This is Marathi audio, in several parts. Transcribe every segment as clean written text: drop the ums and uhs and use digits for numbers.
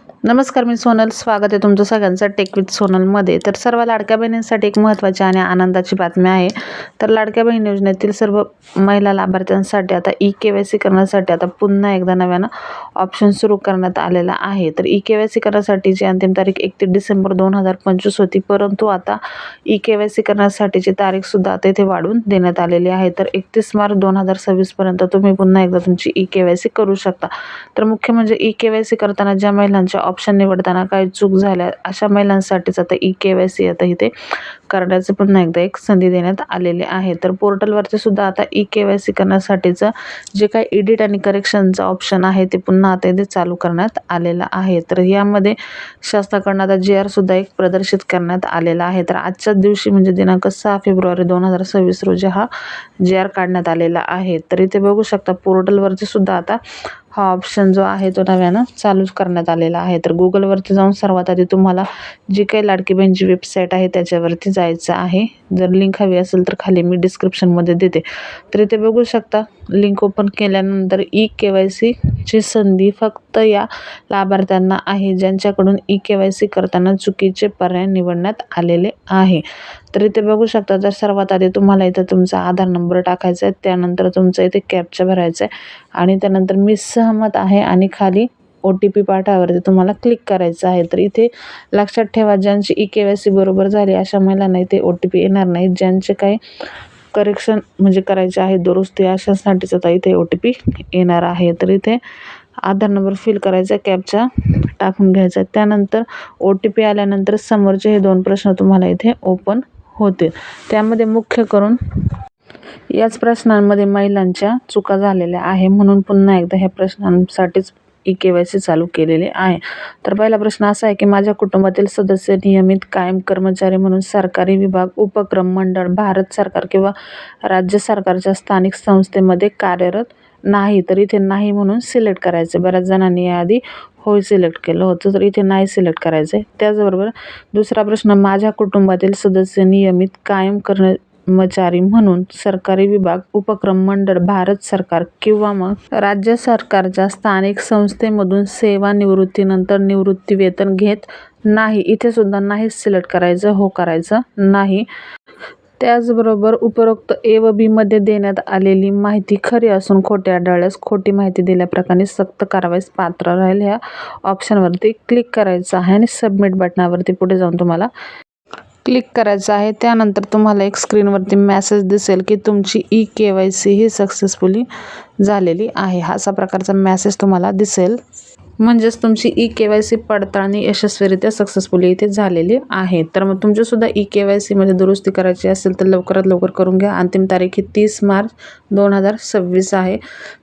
नमस्कार, मी सोनल. स्वागत आहे तुमचं सगळ्यांचं टेक विथ सोनलमध्ये. तर सर्व लाडक्या बहिणींसाठी एक महत्त्वाची आणि आनंदाची बातमी आहे. तर लाडक्या बहीण योजनेतील सर्व महिला लाभार्थ्यांसाठी आता ई-KYC करण्यासाठी आता पुन्हा एकदा नव्यानं ऑप्शन सुरू करण्यात आलेला आहे. तर ई-KYC करण्यासाठीची अंतिम तारीख 31 डिसेंबर 2025 होती, परंतु आता ई-KYC करण्यासाठीची तारीखसुद्धा आता इथे वाढवून देण्यात आलेली आहे. तर 31 मार्च 2026 पर्यंत तुम्ही पुन्हा एकदा तुमची ई-KYC करू शकता. तर मुख्य म्हणजे ई-KYC करताना ज्या महिलांच्या ऑप्शन निवडताना काही चूक झाल्या अशा महिलांसाठीच आता ई-KYC आता इथे करण्याचं पुन्हा एकदा एक संधी देण्यात आलेली आहे. तर पोर्टलवरती सुद्धा आता ई-KYC करण्यासाठीचं जे काही एडिट आणि करेक्शनचं ऑप्शन आहे ते पुन्हा आता इथे चालू करण्यात आलेलं आहे. तर यामध्ये शासनाकडून आता GR सुद्धा एक प्रदर्शित करण्यात आलेला आहे. तर आजच्याच दिवशी म्हणजे दिनांक 6 फेब्रुवारी 2026 रोजी हा GR काढण्यात आलेला आहे. तर इथे बघू शकता पोर्टलवरती सुद्धा आता हा ऑप्शन जो आहे तो नव्यानं चालूच करण्यात आलेला आहे. तर गुगलवरती जाऊन सर्वात आधी तुम्हाला जी काही लाडकी बहीणची वेबसाईट आहे त्याच्यावरती जायचं आहे. जर लिंक हवी असेल तर खाली मी डिस्क्रिप्शनमध्ये देते. तर इथे बघू शकता लिंक ओपन केल्यानंतर ई-KYC ची संधी फक्त या लाभार्थ्यांना आहे ज्यांच्याकडून ई-KYC करताना चुकीचे पर्याय निवडण्यात आलेले आहे. तर इथे बघू शकता तर सर्वात आधी तुम्हाला इथे तुमचा आधार नंबर टाकायचा आहे, त्यानंतर तुमचं इथे कॅप्चा भरायचा आहे आणि त्यानंतर मी सहमत आहे आणि खाली OTP पाठावरती तुम्हाला क्लिक करायचं आहे. तर इथे लक्षात ठेवा ज्यांची ई-KYC बरोबर झाली अशा महिलांना इथे OTP येणार नाही. ज्यांचे काही करेक्शन म्हणजे करायचे आहे दुरुस्ती अशासाठीच आता इथे OTP येणार आहे. तर इथे आधार नंबर फिल करायचा, कॅप्चा टाकून घ्यायचा, त्यानंतर OTP आल्यानंतर समोरचे हे 2 प्रश्न तुम्हाला इथे ओपन होतील. त्यामध्ये मुख्य करून याच प्रश्नांमध्ये महिलांच्या चुका झालेल्या आहे म्हणून पुन्हा एकदा ह्या प्रश्नांसाठीच ई-KYC चालू केलेले आहे. तर पहिला प्रश्न असा आहे की माझ्या कुटुंबातील सदस्य नियमित कायम कर्मचारी म्हणून सरकारी विभाग, उपक्रम, मंडळ, भारत सरकार किंवा राज्य सरकारच्या स्थानिक संस्थेमध्ये कार्यरत नाही. तर इथे नाही म्हणून सिलेक्ट करायचं. बऱ्याच जणांनी याआधी होय सिलेक्ट केलं होतं, तर इथे नाही सिलेक्ट करायचं आहे. त्याचबरोबर दुसरा प्रश्न माझ्या कुटुंबातील सदस्य नियमित कायम कर्मचारी म्हणून सरकारी विभाग, उपक्रम, मंडळ, भारत सरकार किंवा मग राज्य सरकारच्या स्थानिक संस्थेमधून सेवानिवृत्तीनंतर निवृत्ती वेतन घेत नाही. इथे सुद्धा नाही सिलेक्ट करायचं, हो करायचं नाही. त्याचबरोबर उपरोक्त A व B मध्ये देण्यात आलेली माहिती खरी असून खोटे आढळल्यास खोटी माहिती दिल्याप्रकरणी सक्त कारवाईस पात्र राहील. ह्या ऑप्शनवरती क्लिक करायचं आहे आणि सबमिट बटनावरती पुढे जाऊन तुम्हाला क्लिक करायचं आहे. त्यानंतर तुम्हाला एक स्क्रीनवरती मेसेज दिसेल की तुमची ई-KYC ही सक्सेसफुली झालेली आहे. असा प्रकारचा मेसेज तुम्हाला दिसेल. म्हणजेच तुमची ई-KYC पडताळणी यशस्वीरित्या सक्सेसफुली इथे झालेली आहे. तर मग तुमचीसुद्धा ई-KYC मध्ये दुरुस्ती करायची असेल तर लवकरात लवकर करून घ्या. अंतिम तारीख ही 30 मार्च 2026 आहे.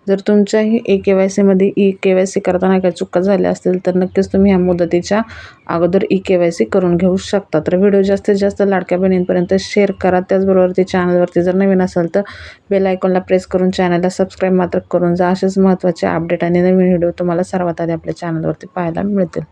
जर तुमच्याही ई-KYC मध्ये ई-KYC करताना काही चुका झाल्या असतील तर नक्कीच तुम्ही ह्या मुदतीच्या अगोदर ई-KYC करून घेऊ शकता. तर व्हिडिओ जास्तीत जास्त लाडक्या बहिणींपर्यंत शेअर करा. त्याचबरोबर चॅनलवरती जर नवीन असाल तर बेल आयकॉनला प्रेस करून चॅनलला सबस्क्राईब मात्र करून जा. असेच महत्त्वाचे अपडेट आणि नवीन व्हिडिओ तुम्हाला सर्वात आधी आपल्या चॅनलवरती पाहायला मिळतील.